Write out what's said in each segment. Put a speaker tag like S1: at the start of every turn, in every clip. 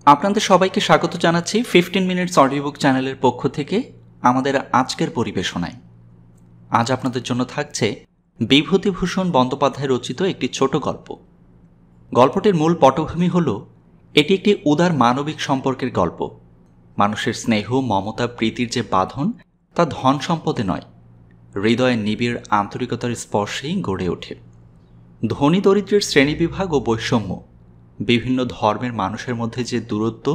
S1: আপনাদের সবাইকে স্বাগত জানাচ্ছি 15 মিনিটস অডিও বুক চ্যানেলের পক্ষ থেকে আমাদের আজকের পরিবেশনায়। আজ আপনাদের জন্য থাকছে বিভূতিভূষণ বন্দ্যোপাধ্যায় রচিত একটি ছোট গল্প। গল্পটির মূল পটভূমি হল এটি একটি উদার মানবিক সম্পর্কের গল্প। মানুষের স্নেহ, মমতা, প্রীতির যে বাঁধন তা ধন সম্পদে নয়, হৃদয়ের নিবিড় আন্তরিকতার স্পর্শেই গড়ে ওঠে। ধনী দরিদ্রের শ্রেণীবিভাগ ও বৈষম্য, বিভিন্ন ধর্মের মানুষের মধ্যে যে দূরত্ব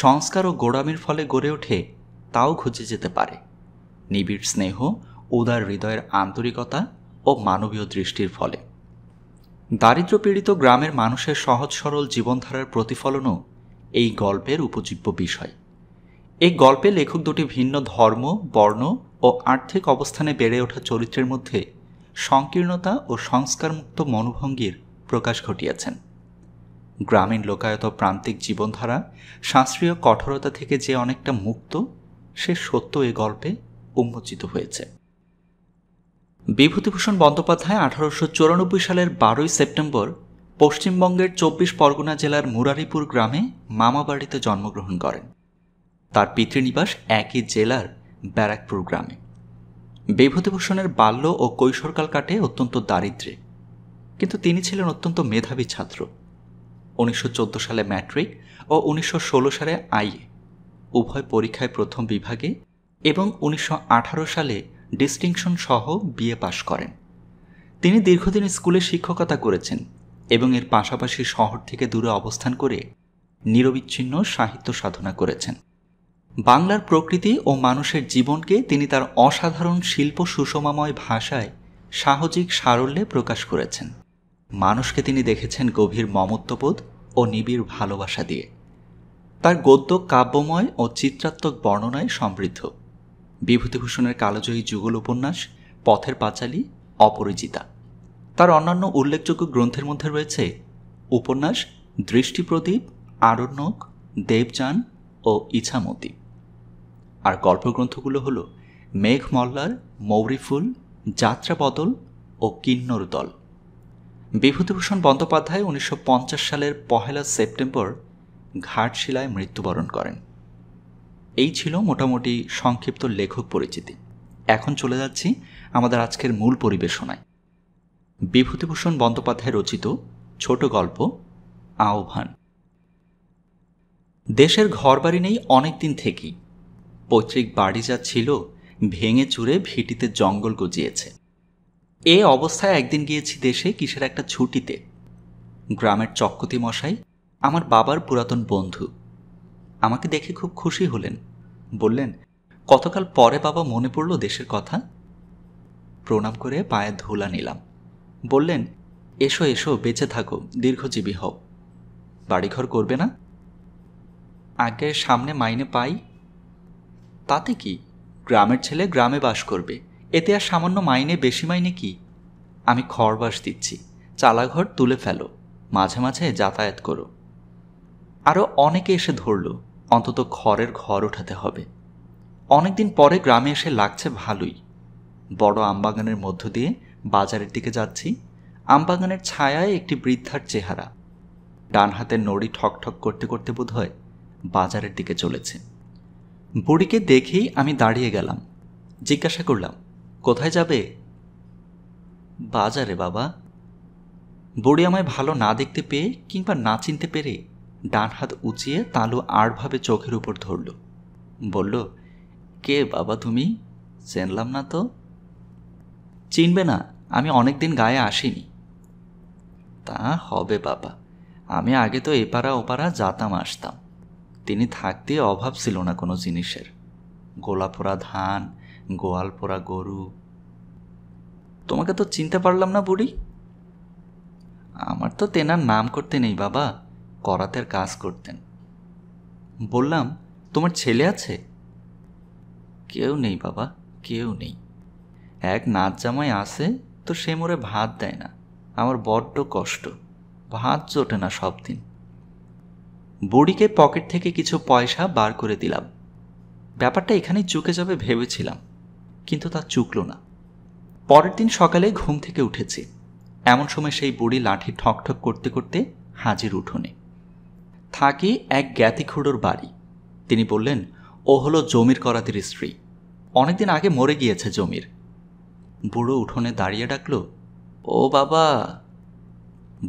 S1: সংস্কার ও গোড়ামির ফলে গড়ে ওঠে তাও ঘুচে যেতে পারে নিবিড় স্নেহ, উদার হৃদয়ের আন্তরিকতা ও মানবীয় দৃষ্টির ফলে। দারিদ্র্যপীড়িত গ্রামের মানুষের সহজ সরল জীবনধারার প্রতিফলনও এই গল্পের উপজীব্য বিষয়। এই গল্পে লেখক দুটি ভিন্ন ধর্ম, বর্ণ ও আর্থিক অবস্থানে বেড়ে ওঠা চরিত্রের মধ্যে সংকীর্ণতা ও সংস্কারমুক্ত মনোভঙ্গির প্রকাশ ঘটিয়েছেন। গ্রামীণ লোকায়ত প্রান্তিক জীবনধারা শাস্ত্রীয় কঠোরতা থেকে যে অনেকটা মুক্ত, সে সত্য এ গল্পে উন্মোচিত হয়েছে। বিভূতিভূষণ বন্দ্যোপাধ্যায় 1894 সালের 12 সেপ্টেম্বর পশ্চিমবঙ্গের 24 পরগনা জেলার মুরারিপুর গ্রামে মামাবাড়িতে জন্মগ্রহণ করেন। তার পিতৃনিবাস একই জেলার ব্যারাকপুর গ্রামে। বিভূতিভূষণের বাল্য ও কৈশোরকাল কাটে অত্যন্ত দারিদ্র্যে, কিন্তু তিনি ছিলেন অত্যন্ত মেধাবী ছাত্র। 1914 সালে ম্যাট্রিক ও 1916 সালে আইএ উভয় পরীক্ষায় প্রথম বিভাগে এবং 1918 সালে ডিস্টিংশন সহ বিএ পাশ করেন। তিনি দীর্ঘদিন স্কুলে শিক্ষকতা করেছেন এবং এর পাশাপাশি শহর থেকে দূরে অবস্থান করে নিরবিচ্ছিন্ন সাহিত্য সাধনা করেছেন। বাংলার প্রকৃতি ও মানুষের জীবনকে তিনি তার অসাধারণ শিল্প সুষমাময় ভাষায় সাহজিক সারল্যে প্রকাশ করেছেন। মানুষকে তিনি দেখেছেন গভীর মমত্ববোধ ও নিবিড় ভালোবাসা দিয়ে। তার গদ্য কাব্যময় ও চিত্রাত্মক বর্ণনায় সমৃদ্ধ। বিভূতিভূষণের কালজয়ী যুগল উপন্যাস, পথের পাঁচালী, অপরাজিতা। তার অন্যান্য উল্লেখযোগ্য গ্রন্থের মধ্যে রয়েছে উপন্যাস দৃষ্টিপ্রদীপ, আরণ্যক, দেবযান ও ইছামতি। আর গল্পগ্রন্থগুলো হল মেঘমল্লার, মৌরিফুল, যাত্রাবদল ও কিন্নর দল। বিভূতিভূষণ বন্দ্যোপাধ্যায় 1950 সালের 1 সেপ্টেম্বর ঘাটশিলায় মৃত্যুবরণ করেন। এই ছিল মোটামুটি সংক্ষিপ্ত লেখক পরিচিতি। এখন চলে যাচ্ছি আমাদের আজকের মূল পরিবেশনায়। বিভূতিভূষণ বন্দ্যোপাধ্যায় রচিত ছোট গল্প আহ্বান। দেশের ঘরবাড়ি নেই অনেক দিন থেকেই। পৈতৃক বাড়ি যা ছিল ভেঙে চুরে ভিটিতে জঙ্গল গজিয়েছে। এ অবস্থায় একদিন গিয়েছি দেশে কিসের একটা ছুটিতে। গ্রামের চক্কতি মশাই, আমার বাবার পুরাতন বন্ধু, আমাকে দেখে খুব খুশি হলেন। বললেন, কতকাল পরে বাবা মনে পড়ল দেশের কথা। প্রণাম করে পায়ে ধুলা নিলাম। বললেন, এসো এসো, বেঁচে থাকো, দীর্ঘজীবী হও। বাড়িঘর করবে না? আগে সামনে মাইনে পাই। তাতে কি, গ্রামের ছেলে গ্রামে বাস করবে, এতে আর সামান্য মাইনে, বেশি মাইনে কি? আমি খড়বাস দিচ্ছি, চালাঘর তুলে ফেলো, মাঝে মাঝে যাতায়াত করো। আরও অনেকে এসে ধরল, অন্তত খড়ের ঘর ওঠাতে হবে। অনেকদিন পরে গ্রামে এসে লাগছে ভালোই। বড় আমবাগানের মধ্য দিয়ে বাজারের দিকে যাচ্ছি। আমবাগানের ছায়ায় একটি বৃদ্ধার চেহারা, ডান হাতের নড়ি ঠকঠক করতে করতে বোধহয় বাজারের দিকে চলেছে। বুড়িকে দেখেই আমি দাঁড়িয়ে গেলাম। জিজ্ঞাসা করলাম, কোথায় যাবে? বাজারে বাবা। বুড়ি আমায় ভালো না দেখতে পেয়ে কিংবা না চিনতে পেরে ডান হাত উঁচিয়ে তালু আড়ভাবে চোখের উপর ধরল। বলল, কে বাবা তুমি? চিনলাম না তো। চিনবে না, আমি অনেকদিন গায়ে আসিনি। তা হবে বাবা, আমি আগে তো এপাড়া ওপাড়া যাতাম আসতাম। তিনি থাকতে অভাব ছিল না কোনো জিনিসের। গোলা পোড়া ধান, গোয়াল পোড়া গরু। তোমাকে তো চিনতে পারলাম না বুড়ি। আমার তো তেনার নাম করতে নেই বাবা, করাতের কাজ করতেন। বললাম, তোমার ছেলে আছে? কেউ নেই বাবা, কেউ নেই। এক নাচ জামাই আছে, তো সে মোরে ভাত দেয় না। আমার বড্ড কষ্ট, ভাত জোটে না সব দিন। বুড়িকে পকেট থেকে কিছু পয়সা বার করে দিলাম। ব্যাপারটা এখানেই চুকে যাবে ভেবেছিলাম, কিন্তু তা চুকল না। পরের দিন সকালে ঘুম থেকে উঠেছি, এমন সময় সেই বুড়ি লাঠি ঠকঠক করতে করতে হাজির উঠোনে। থাকি এক জ্ঞাতিখুড়োর বাড়ি। তিনি বললেন ও হলো জমির করাতির স্ত্রী, অনেকদিন আগে মরে গিয়েছে জমির। বুড়ো উঠোনে দাঁড়িয়ে ডাকল, ও বাবা।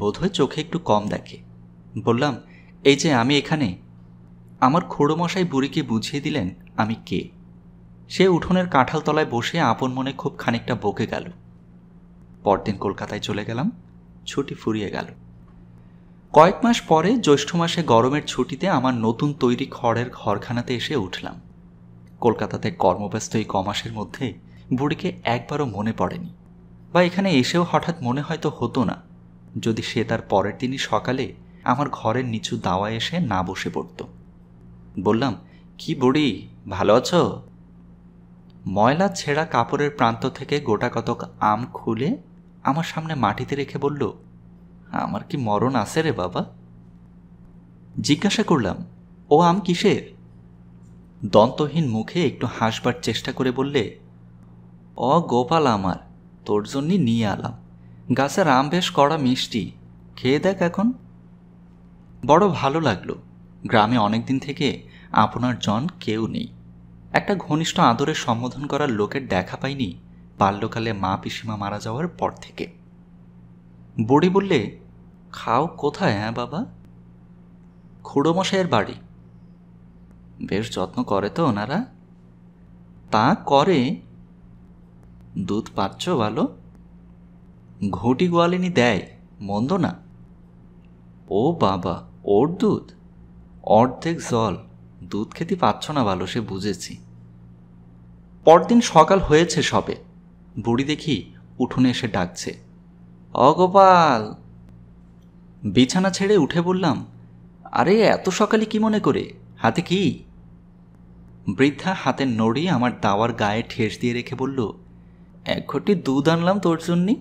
S1: বোধহয় চোখে একটু কম দেখে। বললাম, এই যে আমি এখানে। আমার খুড়োমশাই বুড়িকে বুঝিয়ে দিলেন আমি কে। সে উঠোনের কাঁঠাল তলায় বসে আপন মনে খুব খানিকটা বকে গেল। পরদিন কলকাতায় চলে গেলাম। ছুটি ফুরিয়ে গেল। কয়েক মাস পরে জ্যৈষ্ঠ মাসে গরমের ছুটিতে আমার নতুন তৈরি খড়ের ঘরখানাতে এসে উঠলাম। কলকাতাতে কর্মব্যস্ত এই কমাসের মধ্যে বুড়িকে একবারও মনে পড়েনি, বা এখানে এসেও হঠাৎ মনে হয়তো হতো না যদি সে তার পরের দিনই সকালে আমার ঘরের নিচু দাওয়ায় এসে না বসে পড়ত। বললাম, কি বুড়ি, ভালো আছো? ময়লা ছেঁড়া কাপড়ের প্রান্ত থেকে গোটা কতক আম খুলে আমার সামনে মাটিতে রেখে বলল, আমার কি মরণ আছে রে বাবা? জিজ্ঞাসা করলাম, ও আম কিসের? দন্তহীন মুখে একটু হাসবার চেষ্টা করে বললে, ও গোপাল আমার, তোর জন্যই নিয়ে আলাম। গাছের আম বেশ কড়া মিষ্টি, খেয়ে দেখ এখন। বড় ভালো লাগলো। গ্রামে অনেকদিন থেকে আপনার জন কেউ নেই। একটা ঘনিষ্ঠ আদরের সম্বোধন করার লোকের দেখা পাইনি বাল্যকালে মা পিসিমা মারা যাওয়ার পর থেকে। বুড়ি বললে, খাও কোথায়? হ্যাঁ বাবা? খুড়োমশাইয়ের বাড়ি। বেশ যত্ন করে তো ওনারা? তা করে। দুধ পাচ্ছ ভালো? ঘটি গোয়ালিনী দেয়, মন্দ না। ও বাবা, ওর দুধ? অর্ধেক জল, দুধ খেতে পাচ্ছ না ভালো, সে বুঝেছি। পরদিন সকাল হয়েছে সবে, বুড়ি দেখি উঠোনে এসে ডাকছে, অগোপাল। বিছানা ছেড়ে উঠে বললাম, আরে এত সকালে কি মনে করে, হাতে কি? বৃদ্ধা হাতের নড়ি আমার দাওয়ার গায়ে ঠেস দিয়ে রেখে বলল, এক ঘটি দুধ আনলাম তোর জন্যে।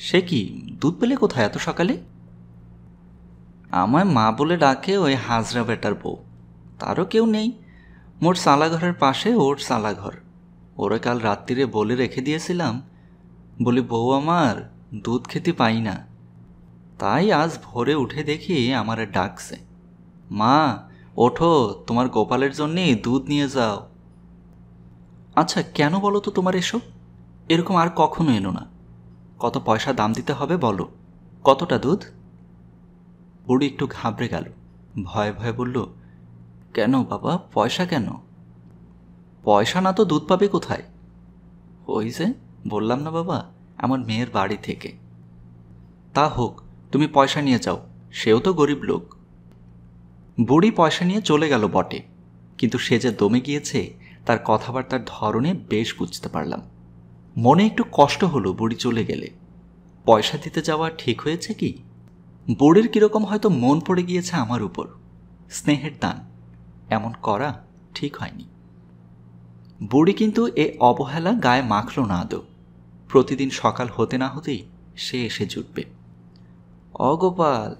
S1: সে কি, দুধ পেলে কোথায় এত সকালে? আমায় মা বলে ডাকে ওই হাজরা বেটার বউ, তারও কেউ নেই। মোর সালাঘরের পাশে ওর সালাঘর, ওরা কাল রাত্রিরে বলে রেখে দিয়েছিলাম, বলি বউ আমার দুধ খেতে পাই না। তাই আজ ভোরে উঠে দেখি আমারে ডাকছে, মা ওঠো, তোমার গোপালের জন্যে দুধ নিয়ে যাও। আচ্ছা কেন বলো তো তোমার এসব? এরকম আর কখনো এনো না। কত পয়সা দাম দিতে হবে বলো, কতটা দুধ? বুড়ি একটু ঘাবড়ে গেল, ভয়ে ভয়ে বলল, কেন বাবা, পয়সা কেন? পয়সা না তো দুধ পাবে কোথায়? ওই যে বললাম না বাবা, আমার মেয়ের বাড়ি থেকে। তা হোক, তুমি পয়সা নিয়ে যাও, সেও তো গরিব লোক। বুড়ি পয়সা নিয়ে চলে গেল বটে, কিন্তু সে যে দমে গিয়েছে তার কথাবার্তার ধরনে বেশ বুঝতে পারলাম। মনে একটু কষ্ট হলো বুড়ি চলে গেলে। পয়সা দিতে যাওয়া ঠিক হয়েছে কি? বুড়ির কীরকম হয়তো মন পড়ে গিয়েছে আমার উপর। স্নেহের দান এমন করা ঠিক হয়নি। বুড়ি কিন্তু এ অবহেলা গায়ে মাখল না আদৌ। প্রতিদিন সকাল হতে না হতেই সে এসে জুটবে, অগোপাল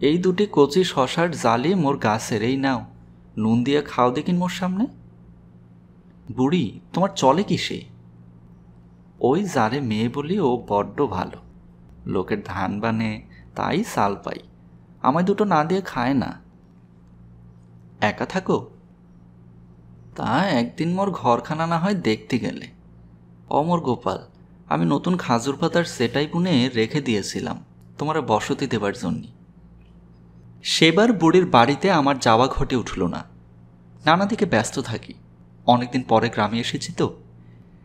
S1: এই দুটি কচি শশার জালি মোর গাছের, এই নাও, নুন দিয়ে খাও দেখিন মোর সামনে। বুড়ি, তোমার চলে কি সে? ওই যারে মেয়ে বলি ও বড্ড ভালো, লোকের ধান বানে, তাই সাল পাই, আমায় দুটো না দিয়ে খায় না। একা থাকো? তা একদিন মোর ঘরখানা না হয় দেখতে গেলে। অমর গোপাল, আমি নতুন খাজুর পাতার সেটাই বুনে রেখে দিয়েছিলাম তোমার বসতি দেবার জন্যে। সেবার বুড়ির বাড়িতে আমার যাওয়া ঘটে উঠল না। নানা দিকে ব্যস্ত থাকি। অনেকদিন পরে গ্রামে এসেছি তো।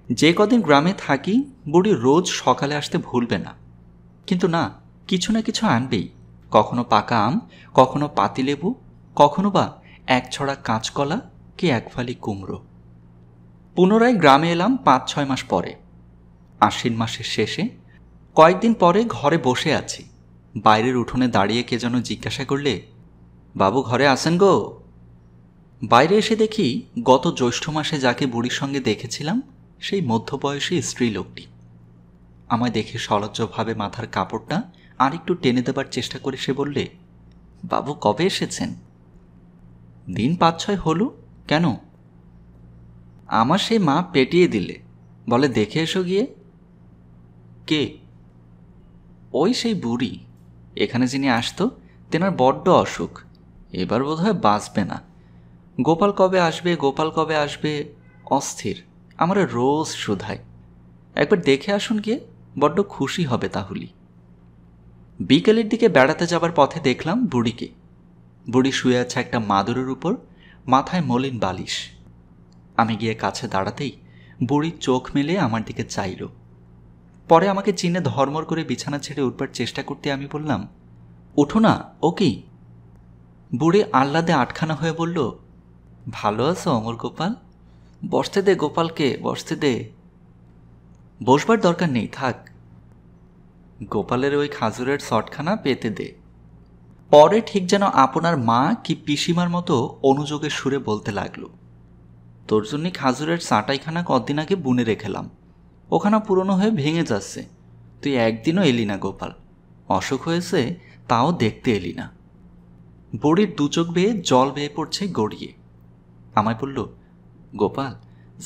S1: যে কদিন গ্রামে থাকি বুড়ি রোজ সকালে আসতে ভুলবে না, কিন্তু না, কিছু না কিছু আনবেই। কখনো পাকা আম, কখনো পাতিলেবু, কখনো বা এক ছড়া কাঁচকলা কি এক ফালি কুমড়ো। পুনরায় গ্রামে এলাম 5-6 মাস পরে। আশ্বিন মাসের শেষে। কয়েকদিন পরে ঘরে বসে আছি, বাইরের উঠোনে দাঁড়িয়ে কে যেন জিজ্ঞাসা করলে, বাবু ঘরে আছেন গো? বাইরে এসে দেখি গত জ্যৈষ্ঠ মাসে যাকে বুড়ির সঙ্গে দেখেছিলাম সেই মধ্যবয়সী স্ত্রী লোকটি। আমায় দেখে সলজ্জভাবে মাথার কাপড়টা আর একটু টেনে দেবার চেষ্টা করে সে বললে, বাবু কবে এসেছেন? দিন 5-6 হলো। কেন? আমার সেই মা পেটিয়ে দিলে, বলে দেখে এসো গিয়ে। কে? ওই সেই বুড়ি, এখানে যিনি আসতো তেনার বড্ড অসুখ, এবার বোধহয় বাঁচবে না। গোপাল কবে আসবে, গোপাল কবে আসবে, অস্থির। আমার রোজ শুধায়। একবার দেখে আসুন গিয়ে, বড্ড খুশি হবে তাহলে। বিকেলের দিকে বেড়াতে যাবার পথে দেখলাম বুড়িকে। বুড়ি শুয়ে আছে একটা মাদুরের উপর, মাথায় মলিন বালিশ। আমি গিয়ে কাছে দাঁড়াতেই বুড়ি চোখ মেলে আমার দিকে চাইল। পরে আমাকে চিনে ধর্মর করে বিছানা ছেড়ে উঠবার চেষ্টা করতে আমি বললাম, উঠো না, ও কি? বুড়ি আহ্লাদে আটখানা হয়ে বলল, ভালো আছো অমর গোপাল? বসতে দে গোপালকে, বসতে দে। বসবার দরকার নেই, থাক। গোপালের ওই খাজুরের শটখানা পেতে দে। পরে ঠিক যেন আপনার মা কি পিসিমার মতো অনুযোগের সুরে বলতে লাগলো, তোর জন্য খাজুরের চাটাইখানা কদিন আগে বুনে রেখেলাম, ওখানা পুরনো হয়ে ভেঙে যাচ্ছে, তুই একদিনও এলি না গোপাল। অসুখ হয়েছে তাও দেখতে এলি না। বুড়ির দুচোখ বেয়ে জল বেয়ে পড়ছে গড়িয়ে। আমায় বলল, গোপাল,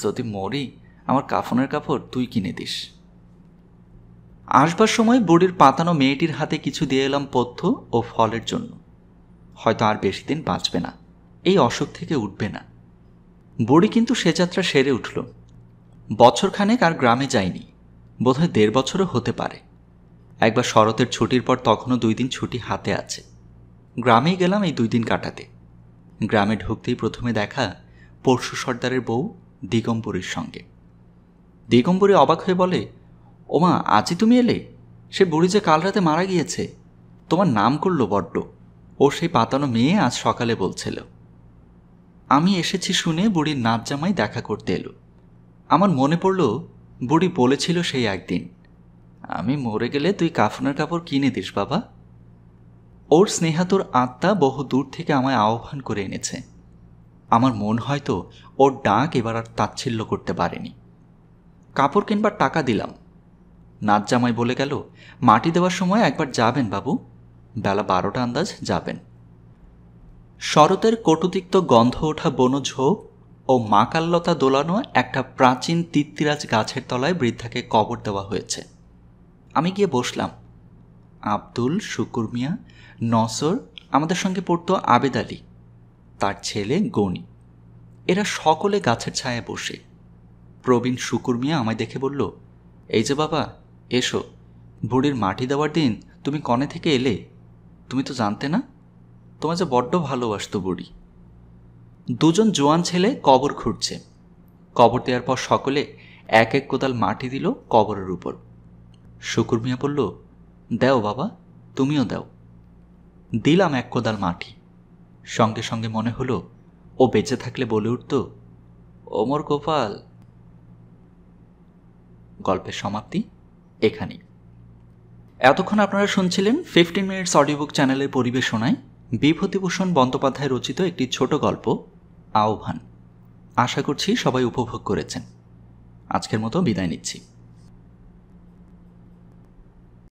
S1: যদি মরি আমার কাফনের কাপড় তুই কিনে দিস। আসবার সময় বুড়ির পাতানো মেয়েটির হাতে কিছু দিয়ে এলাম পথ্য ও ফলের জন্য। হয়তো আর বেশি দিন বাঁচবে না, এই অসুখ থেকে উঠবে না। বুড়ি কিন্তু সে যাত্রা সেরে উঠল। বছরখানেক আর গ্রামে যায়নি, বোধহয় 1.5 বছরও হতে পারে। একবার শরতের ছুটির পর তখনও 2 দিন ছুটি হাতে আছে। গ্রামেই গেলাম এই 2 দিন কাটাতে। গ্রামে ঢুকতেই প্রথমে দেখা পরশু সর্দারের বউ দিগম্বরীর সঙ্গে। দিগম্বরী অবাক হয়ে বলে, ওমা, আজই তুমি এলে? সে বুড়ি যে কাল রাতে মারা গিয়েছে, তোমার নাম করলো বড্ড। ও সেই পাতানো মেয়ে আজ সকালে বলছিল। আমি এসেছি শুনে বুড়ির নাচ জামাই দেখা করতে এলো। আমার মনে পড়ল বুড়ি বলেছিল সেই একদিন, আমি মরে গেলে তুই কাফনের কাপড় কিনে দিস বাবা। ওর স্নেহাতুর আত্মা বহু দূর থেকে আমায় আহ্বান করে এনেছে। আমার মন হয়তো ওর ডাক এবার আর তাচ্ছিল্য করতে পারেনি। কাপড় কিনবার টাকা দিলাম। নাচ জামাই বলে গেল, মাটি দেওয়ার সময় একবার যাবেন বাবু, বেলা 12টা আন্দাজ যাবেন। শরতের কটুতিক্ত গন্ধ ওঠা বনঝোপ ও মাকাল্লতা দোলানো একটা প্রাচীন তিত্তিরাজ গাছের তলায় বৃদ্ধাকে কবর দেওয়া হয়েছে। আমি গিয়ে বসলাম। আব্দুল, শুকুর মিয়া, নসর, আমাদের সঙ্গে পড়ত আবেদ আলী, তার ছেলে গনি। এরা সকলে গাছের ছায়ায় বসে। প্রবীণ শুকুর মিয়া আমায় দেখে বলল, এই যে বাবা, এসো, বুড়ির মাটি দেওয়ার দিন তুমি কনে থেকে এলে? তুমি তো জানতে না, তোমার যে বড্ড ভালোবাসত বুড়ি। 2জন জোয়ান ছেলে কবর খুঁড়ছে। কবর দেওয়ার পর সকলে 1 কোদাল মাটি দিল কবরের উপর। শুকুর মিয়া বলল, দাও বাবা, তুমিও দাও। দিলাম 1 কোদাল মাটি। সঙ্গে সঙ্গে মনে হলো ও বেঁচে থাকলে বলে উঠত, ওমর গোপাল। গল্পের সমাপ্তি এখানেই। এতক্ষণ আপনারা শুনছিলেন 15 মিনিটস অডিও বুক চ্যানেলের পরিবেশনায় বিভূতিভূষণ বন্দ্যোপাধ্যায় রচিত একটি ছোট গল্প আহ্বান। আশা করছি সবাই উপভোগ করেছেন। আজকের মতো বিদায় নিচ্ছি।